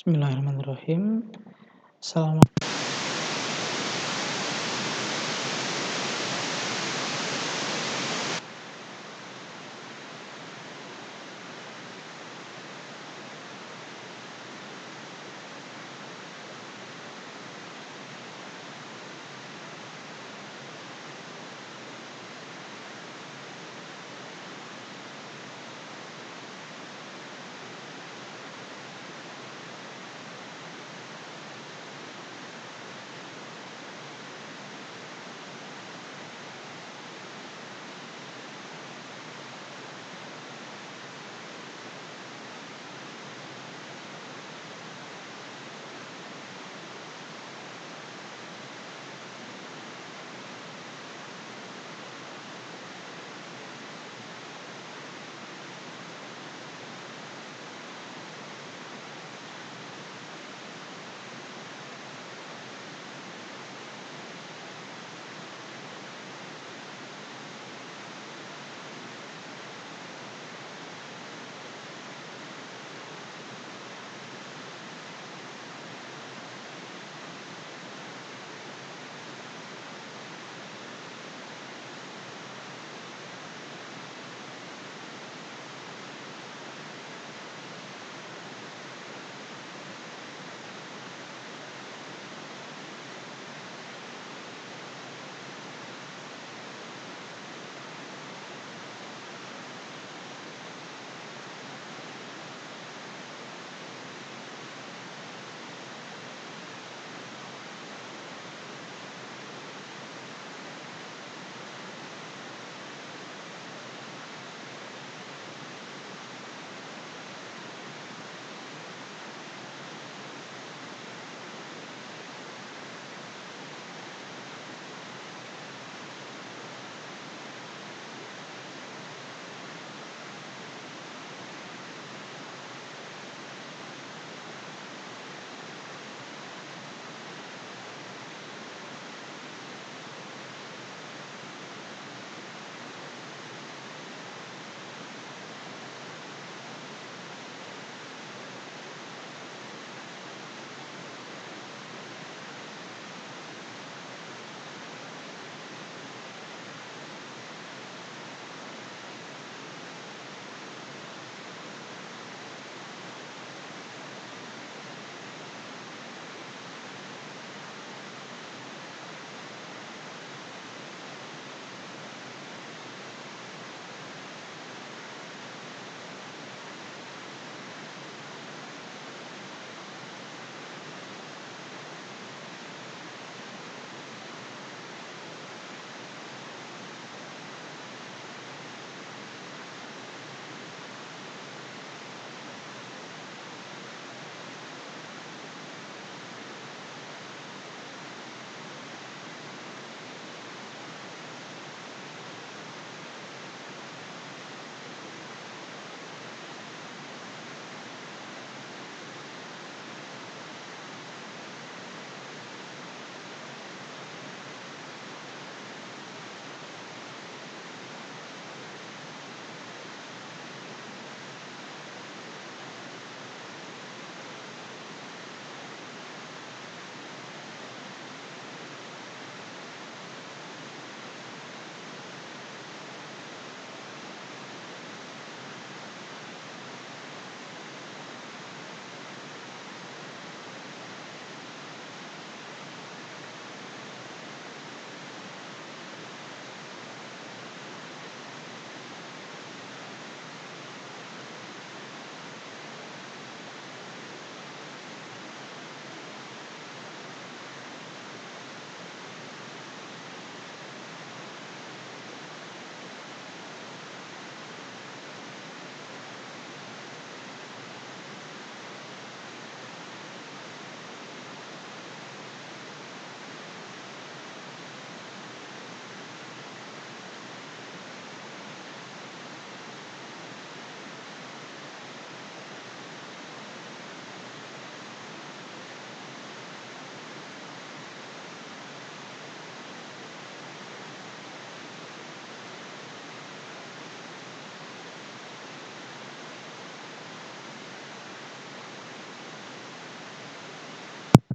Bismillahirrahmanirrahim. Selamat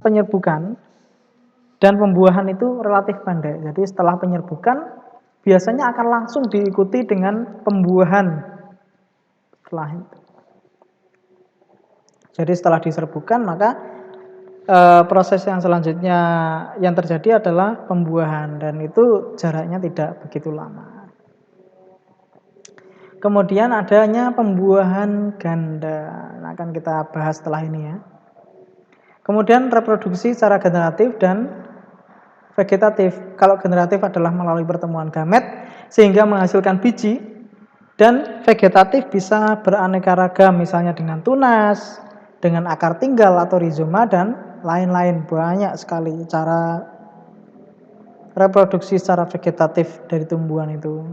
penyerbukan dan pembuahan itu relatif pendek. Jadi setelah penyerbukan biasanya akan langsung diikuti dengan pembuahan setelah itu. Jadi setelah diserbukan maka proses yang selanjutnya yang terjadi adalah pembuahan dan itu jaraknya tidak begitu lama. Kemudian adanya pembuahan ganda. Nah, akan kita bahas setelah ini ya. Kemudian reproduksi secara generatif dan vegetatif. Kalau generatif adalah melalui pertemuan gamet sehingga menghasilkan biji, dan vegetatif bisa beraneka ragam misalnya dengan tunas, dengan akar tinggal atau rizoma dan lain-lain. Banyak sekali cara reproduksi secara vegetatif dari tumbuhan itu.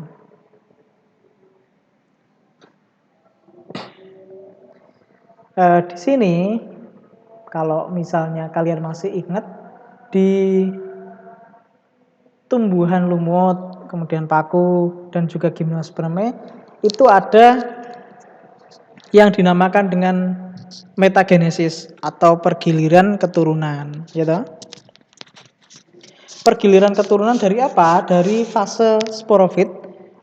Di sini kalau misalnya kalian masih ingat di tumbuhan lumut, kemudian paku dan juga gimnosperme itu ada yang dinamakan dengan metagenesis atau pergiliran keturunan, gitu. Pergiliran keturunan dari apa? Dari fase sporofit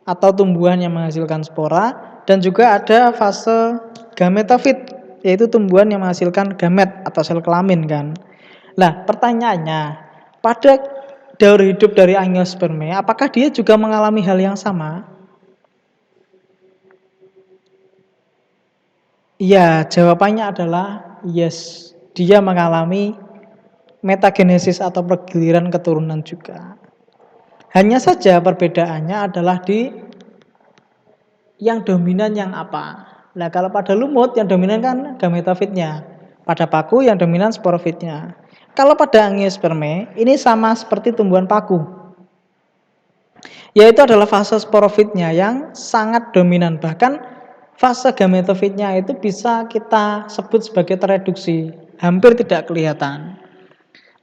atau tumbuhan yang menghasilkan spora dan juga ada fase gametofit yaitu tumbuhan yang menghasilkan gamet atau sel kelamin kan. Nah, pertanyaannya, pada daur hidup dari angiosperme, apakah dia juga mengalami hal yang sama? Ya, jawabannya adalah yes. Dia mengalami metagenesis atau pergiliran keturunan juga. Hanya saja perbedaannya adalah di yang dominan yang apa. Nah, kalau pada lumut yang dominan kan gametofitnya. Pada paku yang dominan sporofitnya. Kalau pada angiosperme ini sama seperti tumbuhan paku. Yaitu adalah fase sporofitnya yang sangat dominan. Bahkan fase gametofitnya itu bisa kita sebut sebagai tereduksi, hampir tidak kelihatan.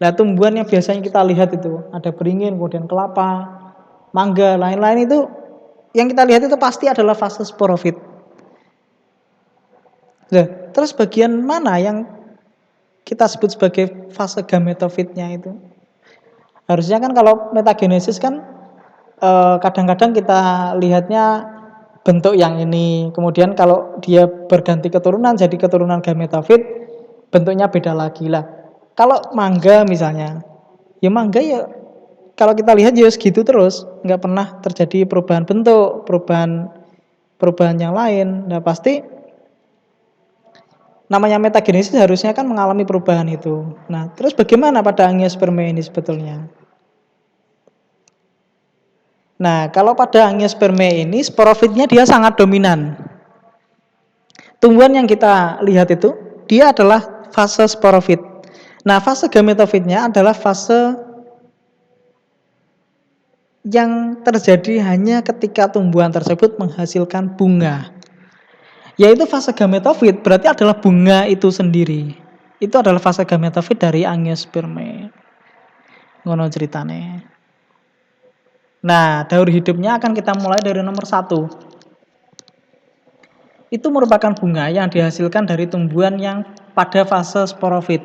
Nah, tumbuhan yang biasanya kita lihat itu ada beringin, kemudian kelapa, mangga, lain-lain itu yang kita lihat itu pasti adalah fase sporofit. Nah, terus bagian mana yang kita sebut sebagai fase gametofitnya itu? Harusnya kan kalau metagenesis kan kadang-kadang kita lihatnya bentuk yang ini, kemudian kalau dia berganti keturunan jadi keturunan gametofit, bentuknya beda lagi lah. Kalau mangga misalnya, ya mangga ya kalau kita lihat ya segitu terus, nggak pernah terjadi perubahan bentuk, perubahan yang lain. Nah pasti namanya metagenesis harusnya kan mengalami perubahan itu. Nah terus bagaimana pada angiosperme ini sebetulnya? Nah, kalau pada angiosperme ini sporofitnya dia sangat dominan. Tumbuhan yang kita lihat itu dia adalah fase sporofit. Nah, fase gametofitnya adalah fase yang terjadi hanya ketika tumbuhan tersebut menghasilkan bunga. Yaitu fase gametofit berarti adalah bunga itu sendiri. Itu adalah fase gametofit dari angiosperme. Ngono ceritane. Nah, daur hidupnya akan kita mulai dari nomor 1. Itu merupakan bunga yang dihasilkan dari tumbuhan yang pada fase sporofit.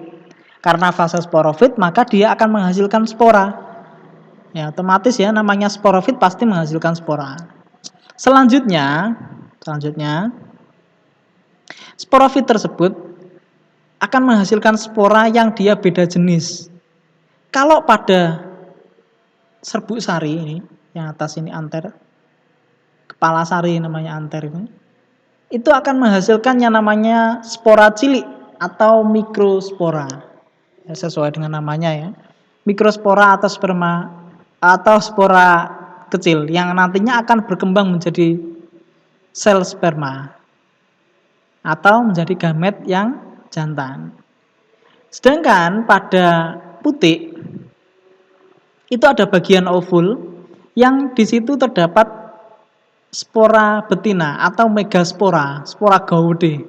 Karena fase sporofit, maka dia akan menghasilkan spora. Ya, otomatis ya namanya sporofit pasti menghasilkan spora. Selanjutnya, sporofit tersebut akan menghasilkan spora yang dia beda jenis. Kalau pada serbuk sari ini, yang atas ini anter, kepala sari namanya anter itu akan menghasilkan yang namanya spora cilik atau mikrospora. Ya, sesuai dengan namanya ya. Mikrospora atau sperma atau spora kecil yang nantinya akan berkembang menjadi sel sperma atau menjadi gamet yang jantan. Sedangkan pada putik itu ada bagian ovul yang di situ terdapat spora betina atau megaspora, spora gaude,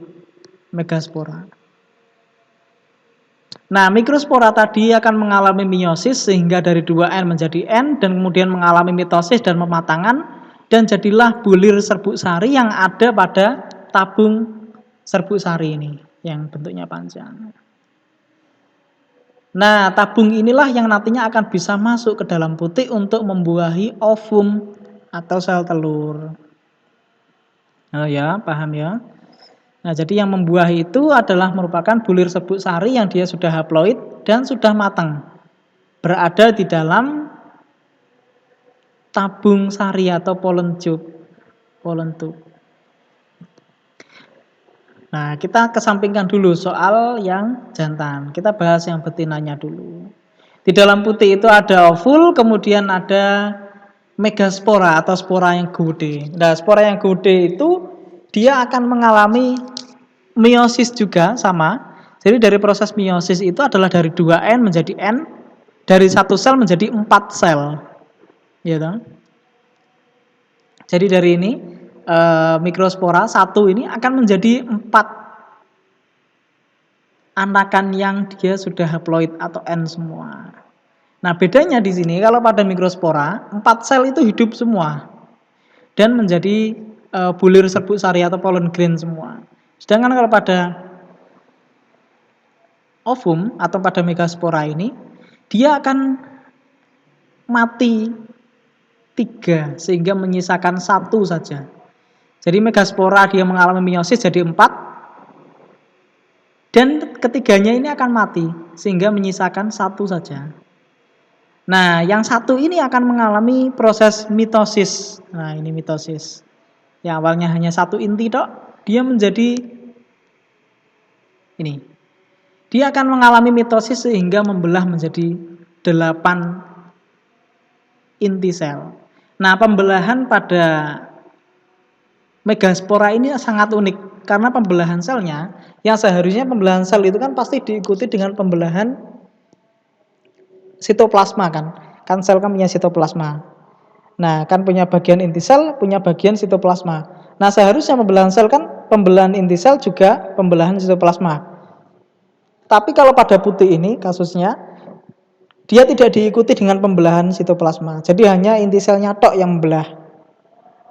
megaspora. Nah, mikrospora tadi akan mengalami meiosis sehingga dari 2N menjadi N dan kemudian mengalami mitosis dan pematangan dan jadilah bulir serbuk sari yang ada pada tabung serbuk sari ini yang bentuknya panjang. Nah, tabung inilah yang nantinya akan bisa masuk ke dalam putik untuk membuahi ovum atau sel telur. Oh ya, paham ya? Nah, jadi yang membuahi itu adalah merupakan bulir sebuk sari yang dia sudah haploid dan sudah matang. Berada di dalam tabung sari atau pollen tube. Pollen tube. Nah, kita kesampingkan dulu soal yang jantan. Kita bahas yang betinanya dulu. Di dalam putih itu ada ovul, kemudian ada megaspora atau spora yang gede. Nah, spora yang gede itu dia akan mengalami meiosis juga sama. Jadi dari proses meiosis itu adalah dari 2N menjadi N, dari satu sel menjadi 4 sel. Ya toh? Jadi dari ini mikrospora satu ini akan menjadi 4 anakan yang dia sudah haploid atau N semua. Nah, bedanya di sini kalau pada mikrospora 4 sel itu hidup semua dan menjadi bulir serbuk sari atau pollen grain semua. Sedangkan kalau pada ovum atau pada megaspora ini dia akan mati 3 sehingga menyisakan 1 saja. Jadi megaspora dia mengalami meiosis jadi 4 dan ketiganya ini akan mati sehingga menyisakan 1 saja. Nah, yang satu ini akan mengalami proses mitosis. Nah, ini mitosis. Yang awalnya hanya 1 inti tok, dia menjadi ini. Dia akan mengalami mitosis sehingga membelah menjadi 8 inti sel. Nah, pembelahan pada megaspora ini sangat unik karena pembelahan selnya yang seharusnya pembelahan sel itu kan pasti diikuti dengan pembelahan sitoplasma kan. Kan sel kan punya sitoplasma. Nah, kan punya bagian inti sel, punya bagian sitoplasma. Nah, seharusnya pembelahan sel kan pembelahan inti sel juga pembelahan sitoplasma. Tapi kalau pada putih ini kasusnya dia tidak diikuti dengan pembelahan sitoplasma. Jadi hanya inti selnya tok yang membelah.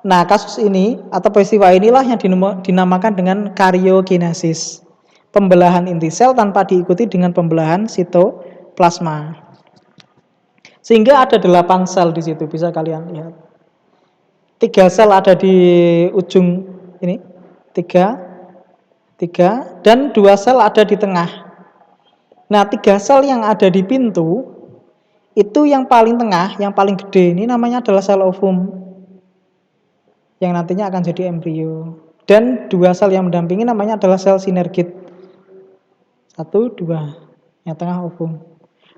Nah, kasus ini atau peristiwa inilah yang dinamakan dengan karyokinesis. Pembelahan inti sel tanpa diikuti dengan pembelahan sitoplasma. Sehingga ada 8 sel di situ, bisa kalian lihat. 3 sel ada di ujung ini, 3, dan 2 sel ada di tengah. Nah, 3 sel yang ada di pintu itu yang paling tengah, yang paling gede ini namanya adalah sel ovum yang nantinya akan jadi embrio. Dan 2 sel yang mendampingi namanya adalah sel sinergit. 1, 2, yang tengah ovum.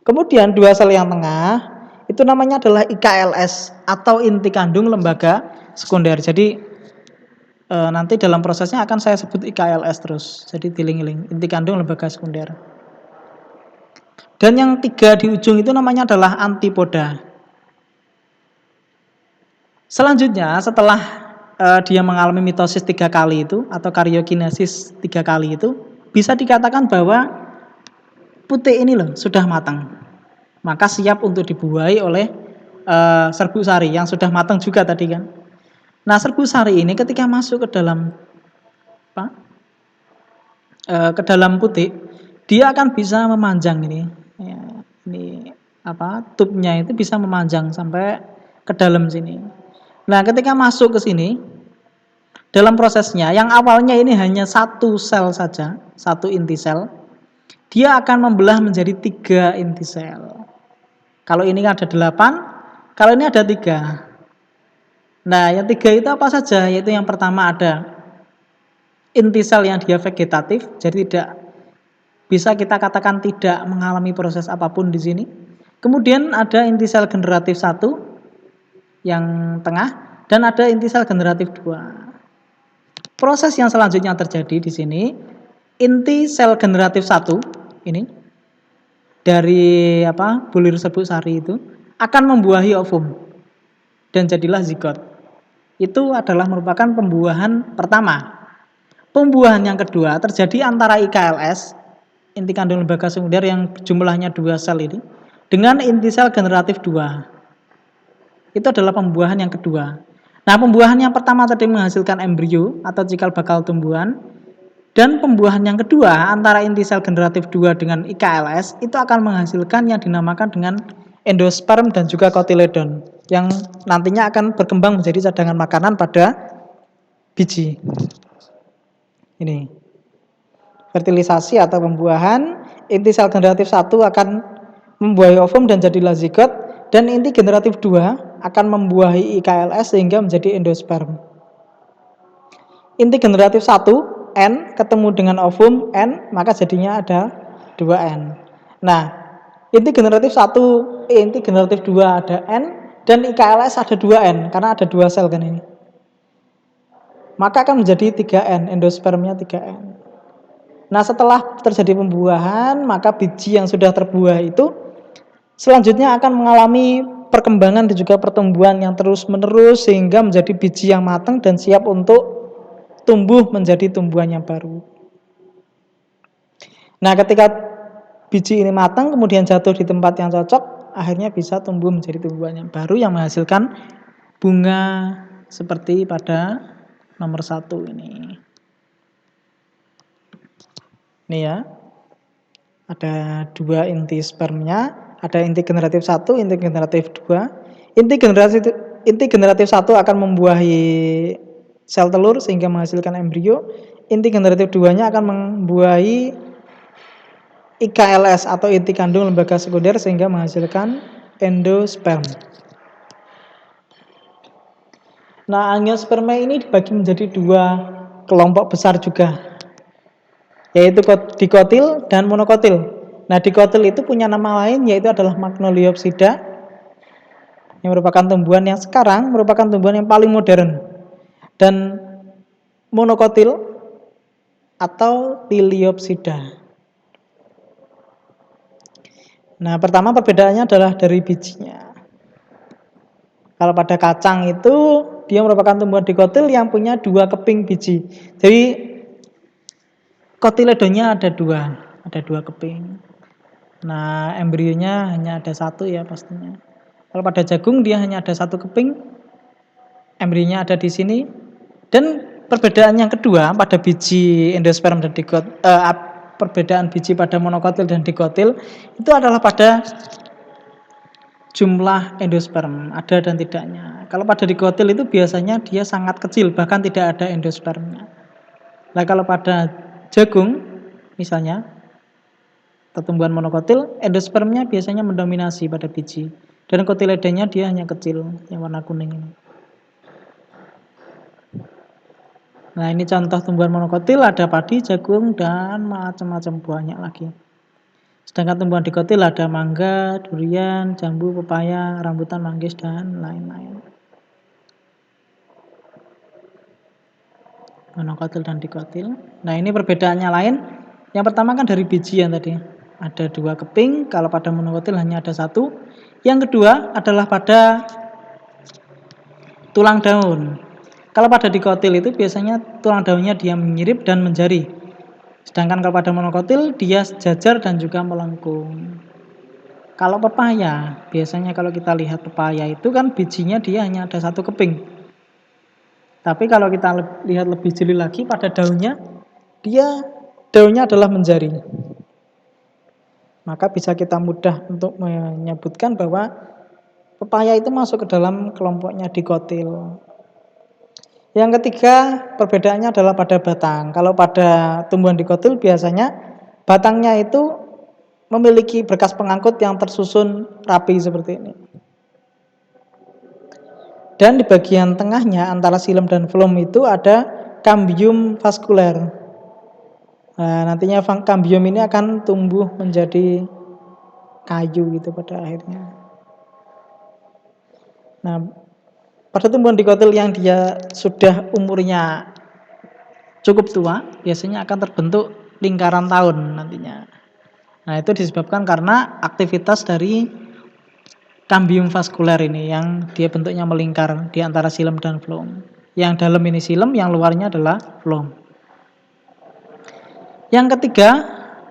Kemudian 2 sel yang tengah itu namanya adalah IKLS atau inti kandung lembaga sekunder. Jadi nanti dalam prosesnya akan saya sebut IKLS terus. Jadi diling-iling, inti kandung lembaga sekunder. Dan yang 3 di ujung itu namanya adalah antipoda. Selanjutnya setelah dia mengalami mitosis 3 kali itu atau karyokinesis 3 kali itu, bisa dikatakan bahwa putih ini loh sudah matang. Maka siap untuk dibuahi oleh serbuk sari yang sudah matang juga tadi kan. Nah, serbuk sari ini ketika masuk ke dalam ke dalam putih, dia akan bisa memanjang ini. Ya, ini tubnya itu bisa memanjang sampai ke dalam sini. Nah, ketika masuk ke sini, dalam prosesnya yang awalnya ini hanya 1 sel saja, 1 inti sel, dia akan membelah menjadi 3 inti sel. Kalau ini ada 8, kalau ini ada 3. Nah, yang 3 itu apa saja? Yaitu yang pertama ada inti sel yang dia vegetatif, jadi tidak bisa kita katakan tidak mengalami proses apapun di sini. Kemudian ada inti sel generatif 1 yang tengah dan ada inti sel generatif 2. Proses yang selanjutnya terjadi di sini, inti sel generatif 1 ini dari bulir serbuk sari itu akan membuahi ovum dan jadilah zigot. Itu adalah merupakan pembuahan pertama. Pembuahan yang kedua terjadi antara IKLS, inti kandung lembaga sekunder yang jumlahnya 2 sel ini, dengan inti sel generatif 2. Itu adalah pembuahan yang kedua. Nah, pembuahan yang pertama tadi menghasilkan embrio atau cikal bakal tumbuhan. Dan pembuahan yang kedua antara inti sel generatif 2 dengan IKLS itu akan menghasilkan yang dinamakan dengan endosperm dan juga kotiledon yang nantinya akan berkembang menjadi cadangan makanan pada biji. Ini fertilisasi atau pembuahan, inti sel generatif 1 akan membuahi ovum dan jadilah zigot, dan inti generatif 2 akan membuahi IKLS sehingga menjadi endosperm. Inti generatif 1 N ketemu dengan ovum N, maka jadinya ada 2N. Nah, inti generatif 2 ada N, dan IKLS ada 2N, karena ada 2 sel kan ini. Maka akan menjadi 3N, endospermnya 3N. Nah, setelah terjadi pembuahan, maka biji yang sudah terbuah itu selanjutnya akan mengalami perkembangan dan juga pertumbuhan yang terus-menerus sehingga menjadi biji yang matang dan siap untuk tumbuh menjadi tumbuhan yang baru. Nah, ketika biji ini matang kemudian jatuh di tempat yang cocok, akhirnya bisa tumbuh menjadi tumbuhan yang baru yang menghasilkan bunga seperti pada nomor 1 ini. Ini ya. Ada 2 inti spermnya, ada inti generatif 1, inti generatif 2. Inti generatif 1 akan membuahi sel telur sehingga menghasilkan embrio. Inti generatif 2-nya akan membuahi IKLS atau inti kandung lembaga sekunder sehingga menghasilkan endosperm. Nah, angiosperma ini dibagi menjadi 2 kelompok besar juga, yaitu dikotil dan monokotil. Nah, dikotil itu punya nama lain yaitu adalah Magnoliopsida, yang merupakan tumbuhan yang sekarang merupakan tumbuhan yang paling modern. Dan monokotil atau Liliopsida. Nah, pertama perbedaannya adalah dari bijinya. Kalau pada kacang itu dia merupakan tumbuhan dikotil yang punya 2 keping biji. Jadi kotiledonnya ada 2 keping. Nah, embrionya hanya ada 1 ya pastinya. Kalau pada jagung dia hanya ada 1 keping, embrionya ada di sini. Dan perbedaan yang kedua pada biji endosperm dan perbedaan biji pada monokotil dan dikotil itu adalah pada jumlah endosperm, ada dan tidaknya. Kalau pada dikotil itu biasanya dia sangat kecil, bahkan tidak ada endospermnya. Nah, kalau pada jagung misalnya tumbuhan monokotil, endospermnya biasanya mendominasi pada biji, dan kotiledonnya dia hanya kecil, yang warna kuning ini. Nah, ini contoh tumbuhan monokotil, ada padi, jagung, dan macam-macam banyak lagi. Sedangkan tumbuhan dikotil ada mangga, durian, jambu, pepaya, rambutan, manggis, dan lain-lain. Monokotil dan dikotil. Nah, ini perbedaannya lain. Yang pertama kan dari biji yang tadi. Ada 2 keping, kalau pada monokotil hanya ada 1. Yang kedua adalah pada tulang daun. Kalau pada dikotil itu biasanya tulang daunnya dia menyirip dan menjari. Sedangkan kalau pada monokotil dia sejajar dan juga melengkung. Kalau pepaya, biasanya kalau kita lihat pepaya itu kan bijinya dia hanya ada 1 keping. Tapi kalau kita lihat lebih jeli lagi pada daunnya, daunnya adalah menjari. Maka bisa kita mudah untuk menyebutkan bahwa pepaya itu masuk ke dalam kelompoknya dikotil. Yang ketiga, perbedaannya adalah pada batang. Kalau pada tumbuhan dikotil biasanya batangnya itu memiliki berkas pengangkut yang tersusun rapi seperti ini. Dan di bagian tengahnya antara xilem dan floem itu ada cambium vaskuler. Nah, nantinya cambium ini akan tumbuh menjadi kayu gitu pada akhirnya. Nah, pada tumbuhan dikotil yang dia sudah umurnya cukup tua, biasanya akan terbentuk lingkaran tahun nantinya. Nah, itu disebabkan karena aktivitas dari cambium vaskuler ini yang dia bentuknya melingkar di antara xilem dan floem. Yang dalam ini xilem, yang luarnya adalah floem. Yang ketiga,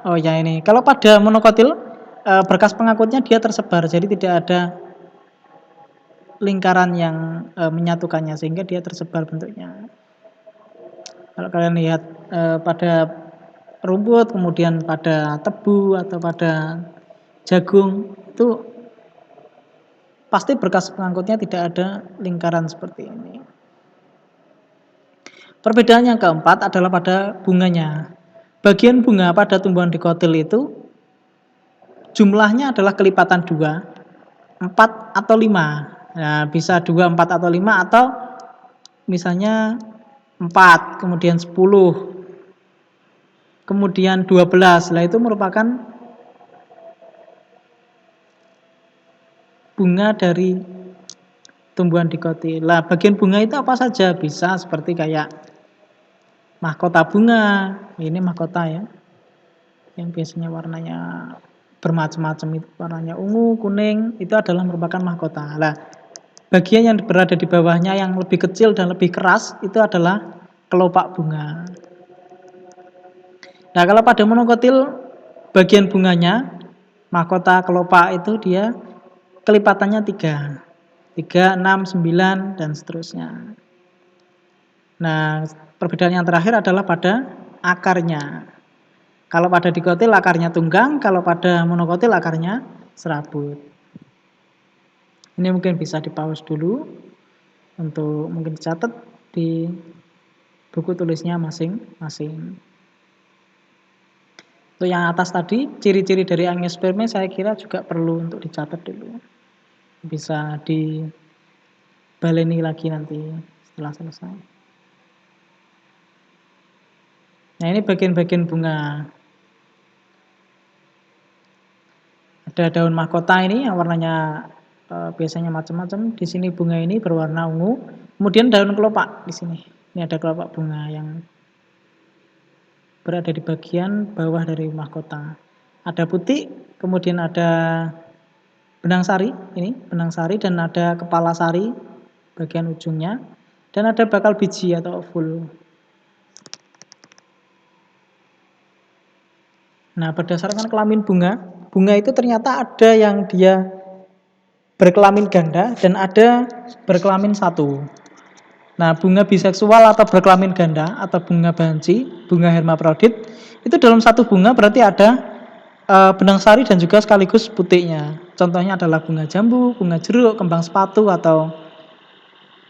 ini kalau pada monokotil berkas pengangkutnya dia tersebar, jadi tidak ada lingkaran yang menyatukannya sehingga dia tersebar bentuknya. Kalau kalian lihat pada rumput, kemudian pada tebu atau pada jagung, itu pasti berkas pengangkutnya tidak ada lingkaran seperti ini. Perbedaan yang keempat adalah pada bunganya. Bagian bunga pada tumbuhan dikotil itu jumlahnya adalah kelipatan 2, 4 atau 5. Nah, bisa 2, 4 atau 5 atau misalnya 4, kemudian 10, kemudian 12. Nah, itu merupakan bunga dari tumbuhan dikotil. Nah, bagian bunga itu apa saja? Bisa seperti kayak mahkota bunga. Ini mahkota ya. Yang biasanya warnanya bermacam-macam, itu warnanya ungu, kuning, itu adalah merupakan mahkota. Nah, bagian yang berada di bawahnya yang lebih kecil dan lebih keras itu adalah kelopak bunga. Nah, kalau pada monokotil bagian bunganya, mahkota kelopak itu dia kelipatannya 3. 3, 6, 9, dan seterusnya. Nah, perbedaan yang terakhir adalah pada akarnya. Kalau pada dikotil akarnya tunggang, kalau pada monokotil akarnya serabut. Ini mungkin bisa di-pause dulu untuk mungkin dicatat di buku tulisnya masing-masing. Untuk yang atas tadi, ciri-ciri dari angiosperme saya kira juga perlu untuk dicatat dulu. Bisa dibaleni lagi nanti setelah selesai. Nah, ini bagian-bagian bunga. Ada daun mahkota ini yang warnanya biasanya macam-macam. Di sini bunga ini berwarna ungu. Kemudian daun kelopak di sini. Ini ada kelopak bunga yang berada di bagian bawah dari mahkota. Ada putih, kemudian ada benang sari, ini benang sari, dan ada kepala sari bagian ujungnya, dan ada bakal biji atau ovul. Nah, berdasarkan kelamin bunga, bunga itu ternyata ada yang dia berkelamin ganda dan ada berkelamin satu. Nah, bunga biseksual atau berkelamin ganda atau bunga banci, bunga hermaprodit, itu dalam satu bunga berarti ada benang sari dan juga sekaligus putihnya. Contohnya adalah bunga jambu, bunga jeruk, kembang sepatu, atau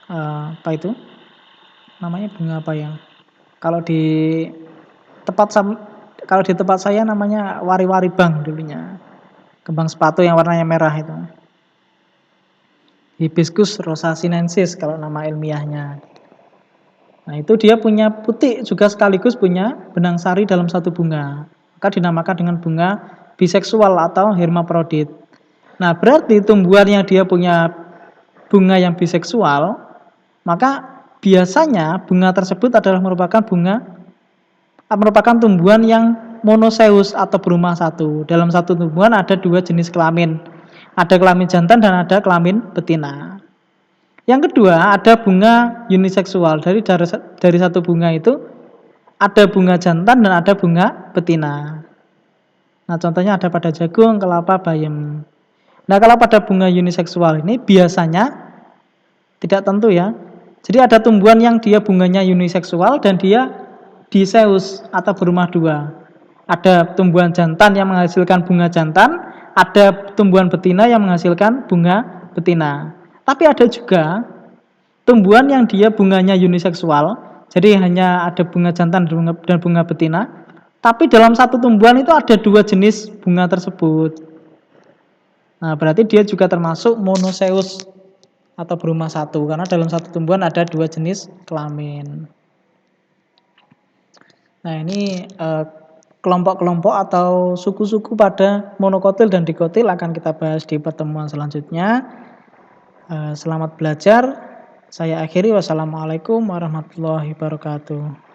apa itu? Namanya bunga apa ya? Kalau di tempat kalau di tempat saya namanya wari-wari bang dulunya. Kembang sepatu yang warnanya merah itu. Hibiscus rosasinensis kalau nama ilmiahnya. Nah, itu dia punya putih juga sekaligus punya benang sari dalam satu bunga. Maka dinamakan dengan bunga biseksual atau hermaprodit. Nah, berarti tumbuhan yang dia punya bunga yang biseksual, maka biasanya bunga tersebut adalah merupakan tumbuhan yang monoseus atau berumah satu. Dalam satu tumbuhan ada 2 jenis kelamin. Ada kelamin jantan dan ada kelamin betina. Yang kedua, ada bunga uniseksual. Dari satu bunga itu ada bunga jantan dan ada bunga betina. Nah, contohnya ada pada jagung, kelapa, bayam. Nah, kalau pada bunga uniseksual ini biasanya tidak tentu ya. Jadi ada tumbuhan yang dia bunganya uniseksual dan dia diseus atau berumah 2. Ada tumbuhan jantan yang menghasilkan bunga jantan, ada tumbuhan betina yang menghasilkan bunga betina. Tapi ada juga tumbuhan yang dia bunganya uniseksual, jadi hanya ada bunga jantan dan bunga betina, tapi dalam satu tumbuhan itu ada 2 jenis bunga tersebut. Nah, berarti dia juga termasuk monoseus atau berumah satu, karena dalam satu tumbuhan ada 2 jenis kelamin. Nah, ini kelompok-kelompok atau suku-suku pada monokotil dan dikotil akan kita bahas di pertemuan selanjutnya. Selamat belajar. Saya akhiri. Wassalamualaikum warahmatullahi wabarakatuh.